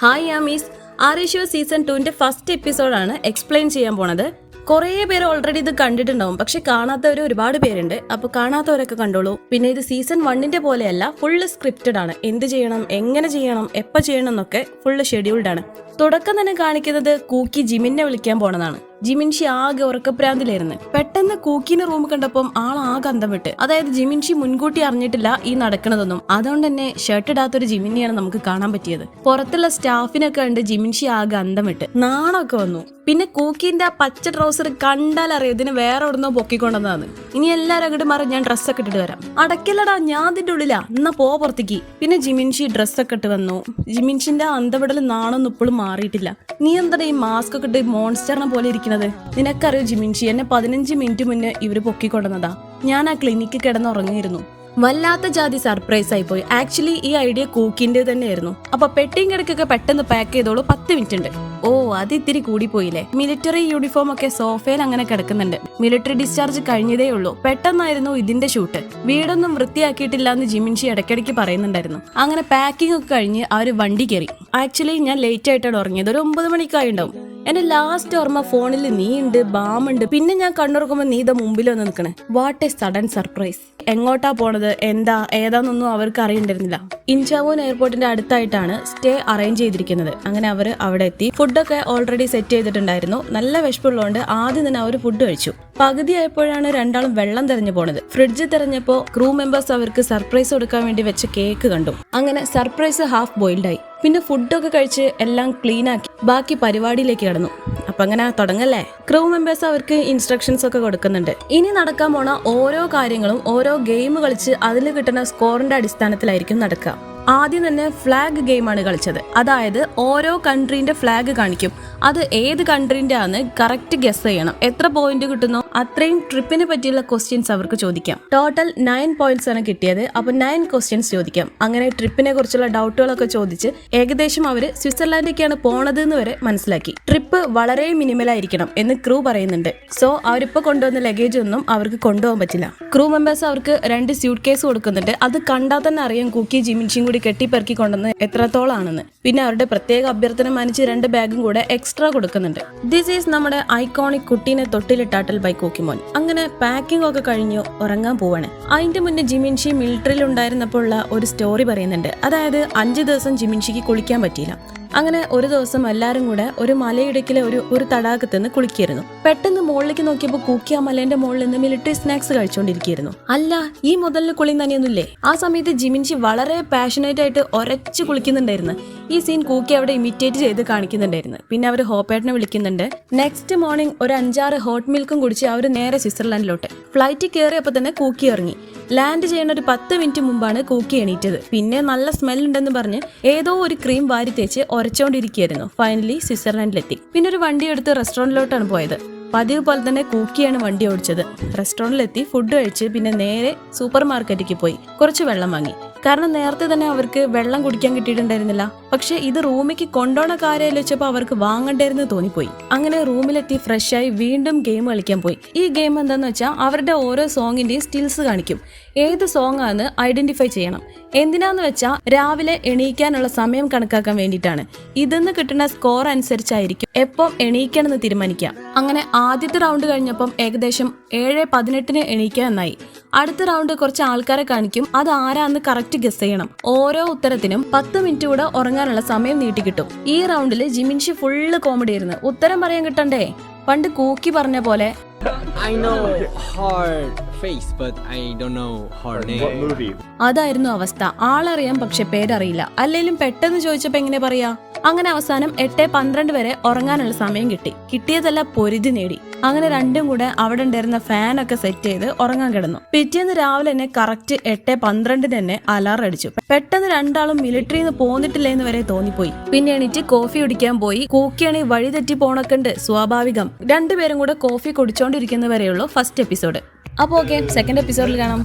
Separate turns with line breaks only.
Hi Ami's ആരേഷ്യോ season 2 first എപ്പിസോഡാണ് explain ചെയ്യാൻ പോണത്. കുറേ പേര് ഓൾറെഡി ഇത് കണ്ടിട്ടുണ്ടാവും, പക്ഷെ കാണാത്തവർ ഒരുപാട് പേരുണ്ട്. അപ്പൊ കാണാത്തവരൊക്കെ കണ്ടോളൂ. പിന്നെ ഇത് സീസൺ 1 പോലെയല്ല, ഫുള്ള് സ്ക്രിപ്റ്റഡ് ആണ്. എന്ത് ചെയ്യണം, എങ്ങനെ ചെയ്യണം, എപ്പോൾ ചെയ്യണം എന്നൊക്കെ ഫുള്ള് ഷെഡ്യൂൾഡ് ആണ്. തുടക്കം തന്നെ കാണിക്കുന്നത് കൂക്കി ജിമിനെ വിളിക്കാൻ പോണതാണ്. ജിമിൻഷി ആകെ ഉറക്കപ്രാന്തിലായിരുന്നു. പെട്ടെന്ന് കൂക്കിന്റെ റൂം കണ്ടപ്പം ആകെ അന്തം വിട്ട്. അതായത് ജിമിൻഷി മുൻകൂട്ടി അറിഞ്ഞിട്ടില്ല ഈ നടക്കണതൊന്നും. അതുകൊണ്ട് തന്നെ ഷർട്ട് ഇടാത്തൊരു ജിമിനെയാണ് നമുക്ക് കാണാൻ പറ്റിയത്. പുറത്തുള്ള സ്റ്റാഫിനൊക്കെ കണ്ട് ജിമിൻഷി ആകെ അന്തം വിട്ട് നാണൊക്കെ വന്നു. പിന്നെ കൂക്കിന്റെ ആ പച്ച ട്രൗസർ കണ്ടാൽ അറിയാം ഇതിന് വേറെ എവിടുന്നോ പൊക്കിക്കൊണ്ടതാണ്. ഇനി എല്ലാരും അങ്ങോട്ട് മാറി, ഞാൻ ഡ്രസ്സൊക്കെ ഇട്ടിട്ട് വരാം. അടക്കല്ലടാ, ഞാൻ അതിന്റെ ഉള്ളിലാ, എന്നാ പോ പുറത്തേക്ക്. പിന്നെ ജിമിൻഷി ഡ്രസ്സൊക്കെ ഇട്ട് വന്നു. ജിമിൻഷിന്റെ അന്തവിടൽ നാണൊന്നും ഇപ്പോഴും മാറിയിട്ടില്ല. നീ എന്താ ഈ മാസ്ക് ഒക്കെ ഇട്ട് മോൺസ്റ്ററിനെ പോലെ ഇരിക്കുന്നത്? നിനക്കറിയോ ജിമിൻഷി, എന്നെ 15 മിനിറ്റ് മുന്നേ ഇവര് പൊക്കിക്കൊണ്ടുവന്നതാ. ഞാൻ ആ ക്ലിനിക്കിൽ കിടന്നുറങ്ങിയിരുന്നു. വല്ലാത്ത ജാതി സർപ്രൈസ് ആയി പോയി. ആക്ച്വലി ഈ ഐഡിയ കൂക്കിന്റെ തന്നെയായിരുന്നു. അപ്പൊ പെട്ടിയും കിടക്കൊക്കെ പെട്ടെന്ന് പാക്ക് ചെയ്തോളൂ, 10 മിനിറ്റ് ഉണ്ട്. ഓ, അത് ഇത്തിരി കൂടി പോയില്ലേ. മിലിറ്ററി യൂണിഫോം ഒക്കെ സോഫയിൽ അങ്ങനെ കിടക്കുന്നുണ്ട്. മിലിറ്ററി ഡിസ്ചാർജ് കഴിഞ്ഞതേ ഉള്ളൂ. പെട്ടെന്നായിരുന്നു ഇതിന്റെ ഷൂട്ട്. വീടൊന്നും വൃത്തിയാക്കിയിട്ടില്ല എന്ന് ജിമിൻഷി ഇടയ്ക്കിടയ്ക്ക് പറയുന്നുണ്ടായിരുന്നു. അങ്ങനെ പാക്കിംഗ് ഒക്കെ കഴിഞ്ഞ് ആ ഒരു വണ്ടി കയറി. ആക്ച്വലി ഞാൻ ലേറ്റ് ആയിട്ടാണ് ഉറങ്ങിയത്. ഒരു 9 മണിക്കായിട്ടുണ്ടാവും. എന്റെ ലാസ്റ്റ് ഓർമ്മ ഫോണിൽ നീ ഉണ്ട്, ബാമുണ്ട്. പിന്നെ ഞാൻ കണ്ടുറക്കുമ്പോ നീ ഇതാ മുമ്പിൽ വന്ന് നിൽക്കണേ. What A sudden surprise. എങ്ങോട്ടാ പോണത്, ഏതാന്നൊന്നും അവർക്ക് അറിയണ്ടായിരുന്നില്ല. ഇൻചാവോൻ എയർപോർട്ടിന്റെ അടുത്തായിട്ടാണ് സ്റ്റേ അറേഞ്ച് ചെയ്തിരിക്കുന്നത്. അങ്ങനെ അവര് അവിടെ എത്തി. ഫുഡൊക്കെ ഓൾറെഡി സെറ്റ് ചെയ്തിട്ടുണ്ടായിരുന്നു. നല്ല വിശപ്പുള്ളതുകൊണ്ട് ആദ്യം തന്നെ അവർ ഫുഡ് കഴിച്ചു. പകുതിയായപ്പോഴാണ് രണ്ടാളും വെള്ളം തെരഞ്ഞു പോണത്. ഫ്രിഡ്ജ് തെരഞ്ഞപ്പോ ക്രൂ മെമ്പേഴ്സ് അവർക്ക് സർപ്രൈസ് കൊടുക്കാൻ വേണ്ടി വെച്ച കേക്ക് കണ്ടു. അങ്ങനെ സർപ്രൈസ് ഹാഫ് ബോയിൽഡ് ആയി. പിന്നെ ഫുഡൊക്കെ കഴിച്ച് എല്ലാം ക്ലീൻ ആക്കി ബാക്കി പരിപാടിയിലേക്ക് കടന്നു. അപ്പൊ അങ്ങനെ തുടങ്ങല്ലേ. ക്രൂ മെമ്പേഴ്സ് അവർക്ക് ഇൻസ്ട്രക്ഷൻസ് ഒക്കെ കൊടുക്കുന്നുണ്ട്. ഇനി നടക്കാൻ പോണ ഓരോ കാര്യങ്ങളും ഓരോ ഗെയിം കളിച്ച് അതിൽ കിട്ടുന്ന സ്കോറിന്റെ അടിസ്ഥാനത്തിലായിരിക്കും നടക്കുക. ആദ്യം തന്നെ ഫ്ലാഗ് ഗെയിമാണ് കളിച്ചത്. അതായത് ഓരോ കൺട്രീന്റെ ഫ്ലാഗ് കാണിക്കും. അത് ഏത് കൺട്രീന്റെ ആണെന്ന് കറക്റ്റ് ഗസ് ചെയ്യണം. എത്ര പോയിന്റ് കിട്ടുന്നോ അത്രയും ട്രിപ്പിനെ പറ്റിയുള്ള ക്വസ്റ്റ്യൻസ് അവർക്ക് ചോദിക്കാം. ടോട്ടൽ 9 പോയിന്റ്സ് ആണ് കിട്ടിയത്. അപ്പൊ 9 ക്വസ്റ്റ്യൻസ് ചോദിക്കാം. അങ്ങനെ ട്രിപ്പിനെ കുറിച്ചുള്ള ഡൗട്ടുകളൊക്കെ ചോദിച്ച് ഏകദേശം അവര് സ്വിറ്റ്സർലാൻഡിലേക്കാണ് പോണത് എന്ന് വരെ മനസ്സിലാക്കി. ട്രിപ്പ് വളരെ മിനിമലായിരിക്കണം എന്ന് ക്രൂ പറയുന്നുണ്ട്. സോ അവരിപ്പോ കൊണ്ടുവന്ന ലഗേജ് ഒന്നും അവർക്ക് കൊണ്ടുപോകാൻ പറ്റില്ല. ക്രൂ മെമ്പേഴ്സ് അവർക്ക് 2 സ്യൂട്ട് കേസ് കൊടുക്കുന്നുണ്ട്. അത് കണ്ടാൽ തന്നെ അറിയാം കുക്കി ജിമിൻഷിയും കൂടി കെട്ടിപ്പെറുക്കി കൊണ്ടുവന്ന് എത്രത്തോളാണെന്ന്. പിന്നെ അവരുടെ പ്രത്യേക അഭ്യർത്ഥന മാനിച്ച് 2 ബാഗും കൂടെ എക്സ്ട്രാ കൊടുക്കുന്നുണ്ട്. ദിസ് ഈസ് നമ്മുടെ ഐക്കോണിക് കുട്ടീനെ തൊട്ടിലിട്ടാട്ടൽ ബൈ കൂക്കിമോൻ. അങ്ങനെ പാക്കിംഗ് ഒക്കെ കഴിഞ്ഞു ഉറങ്ങാൻ പോവാണ്. അതിന്റെ മുന്നേ ജിമിൻഷി മിലിറ്ററിയിൽ ഉണ്ടായിരുന്നപ്പോൾ ഉള്ള ഒരു സ്റ്റോറി പറയുന്നുണ്ട്. അതായത് 5 ദിവസം ജിമിൻഷിക്ക് കുളിക്കാൻ പറ്റിയില്ല. അങ്ങനെ ഒരു ദിവസം എല്ലാരും കൂടെ ഒരു മലയിടുക്കിലെ ഒരു തടാകത്ത് നിന്ന് കുളിക്കായിരുന്നു. പെട്ടെന്ന് മുകളിലേക്ക് നോക്കിയപ്പോൾ കൂക്കി ആ മലേന്റെ മുകളിൽ നിന്ന് മിലിറ്ററി സ്നാക്സ് കഴിച്ചുകൊണ്ടിരിക്കുന്നു. അല്ല, ഈ മുതലിന് കുളി തന്നെയൊന്നുമില്ലേ? ആ സമയത്ത് ജിമിൻഷി വളരെ പാഷനേറ്റ് ആയിട്ട് ഒരച്ച് കുളിക്കുന്നുണ്ടായിരുന്നു. ഈ സീൻ കൂക്കി അവിടെ ഇമിറ്റേറ്റ് ചെയ്ത് കാണിക്കുന്നുണ്ടായിരുന്നു. പിന്നെ അവർ ഹോപ്പേട്ടനെ വിളിക്കുന്നുണ്ട്. നെക്സ്റ്റ് മോർണിംഗ് ഒരു 5-6 ഹോട്ട് മിൽക്കും കുടിച്ച് അവർ നേരെ സ്വിറ്റ്സർലാൻഡിലോട്ട്. ഫ്ലൈറ്റ് കയറിയപ്പോൾ തന്നെ കൂക്കി ഇറങ്ങി. ലാൻഡ് ചെയ്യുന്ന ഒരു 10 മിനിറ്റ് മുമ്പാണ് കൂക്കി എണീറ്റത്. പിന്നെ നല്ല സ്മെൽ ഉണ്ടെന്ന് പറഞ്ഞ് ഏതോ ഒരു ക്രീം വാരി തേച്ച് ഒരച്ചോണ്ടിരിക്കുകയായിരുന്നു. ഫൈനലി സ്വിറ്റ്സർലാൻഡിലെത്തി. പിന്നെ ഒരു വണ്ടി എടുത്ത് റെസ്റ്റോറൻറ്റിലോട്ടാണ് പോയത്. പതിവ് പോലെ തന്നെ കൂക്കിയാണ് വണ്ടി ഓടിച്ചത്. റെസ്റ്റോറൻറ്റിലെത്തി ഫുഡ് കഴിച്ച് പിന്നെ നേരെ സൂപ്പർ മാർക്കറ്റിലേക്ക് പോയി കുറച്ച് വെള്ളം വാങ്ങി. കാരണം നേരത്തെ തന്നെ അവർക്ക് വെള്ളം കുടിക്കാൻ കിട്ടിയിട്ടുണ്ടായിരുന്നില്ല. പക്ഷെ ഇത് റൂമിലേക്ക് കൊണ്ടുപോണ കാര്യം വെച്ചപ്പോൾ അവർക്ക് വാങ്ങണ്ടായിരുന്നു തോന്നിപ്പോയി. അങ്ങനെ റൂമിലെത്തി ഫ്രഷായി വീണ്ടും ഗെയിം കളിക്കാൻ പോയി. ഈ ഗെയിം എന്താന്ന് വെച്ചാൽ അവരുടെ ഓരോ സോങ്ങിന്റെയും സ്റ്റിൽസ് കാണിക്കും. ഏത് സോങ് ആണെന്ന് ഐഡന്റിഫൈ ചെയ്യണം. എന്തിനാന്ന് വെച്ചാൽ രാവിലെ എണീക്കാനുള്ള സമയം കണക്കാക്കാൻ വേണ്ടിയിട്ടാണ്. ഇതിന്ന് കിട്ടുന്ന സ്കോർ അനുസരിച്ചായിരിക്കും എപ്പം എണീക്കണമെന്ന് തീരുമാനിക്കാം. അങ്ങനെ ആദ്യത്തെ റൗണ്ട് കഴിഞ്ഞപ്പം ഏകദേശം 7:18 എണീക്കാൻ എന്നായി. അടുത്ത റൗണ്ട് കുറച്ച് ആൾക്കാരെ കാണിക്കും. അത് ആരാന്ന് കറക്റ്റ് ഗസ് ചെയ്യണം. ഓരോ ഉത്തരത്തിനും 10 മിനിറ്റ് കൂടെ ഉറങ്ങാനുള്ള സമയം നീട്ടിക്കിട്ടും. ഈ റൗണ്ടില് ജിമിൻഷി ഫുള്ള് കോമഡി ആയിരുന്നു. ഉത്തരം പറയാൻ കിട്ടണ്ടേ? പണ്ട് കൂക്കി പറഞ്ഞ പോലെ
I know her face, but I don't know her name.
What movie?
അതായിരുന്നു അവസ്ഥ. ആളറിയാം, പക്ഷെ പേരറിയില്ല. അല്ലെങ്കിലും പെട്ടെന്ന് ചോദിച്ചപ്പോ എങ്ങനെ പറയാ? അങ്ങനെ അവസാനം 8:12 വരെ ഉറങ്ങാനുള്ള സമയം കിട്ടി. കിട്ടിയതല്ല, പൊരുതി നേടി. അങ്ങനെ രണ്ടും കൂടെ അവിടെ ഉണ്ടായിരുന്ന ഫാനൊക്കെ സെറ്റ് ചെയ്ത് ഉറങ്ങാൻ കിടന്നു. പിറ്റേന്ന് രാവിലെ തന്നെ കറക്റ്റ് 8:12 തന്നെ അലാറം അടിച്ചു. പെട്ടെന്ന് രണ്ടാളും മിലിറ്ററിന്ന് പോന്നിട്ടില്ലെന്ന് വരെ തോന്നിപ്പോയി. പിന്നെ എണീറ്റ് കോഫി കുടിക്കാൻ പോയി. കൂക്കിയാണെ വഴി തെറ്റി പോണൊക്കെ ഉണ്ട്, സ്വാഭാവികം. രണ്ടുപേരും കൂടെ കോഫി കുടിച്ചോണ്ടിരിക്കുന്നവരെയുള്ളൂ ഫസ്റ്റ് എപ്പിസോഡ്. അപ്പൊ ഓക്കെ, സെക്കൻഡ് എപ്പിസോഡിൽ കാണാം.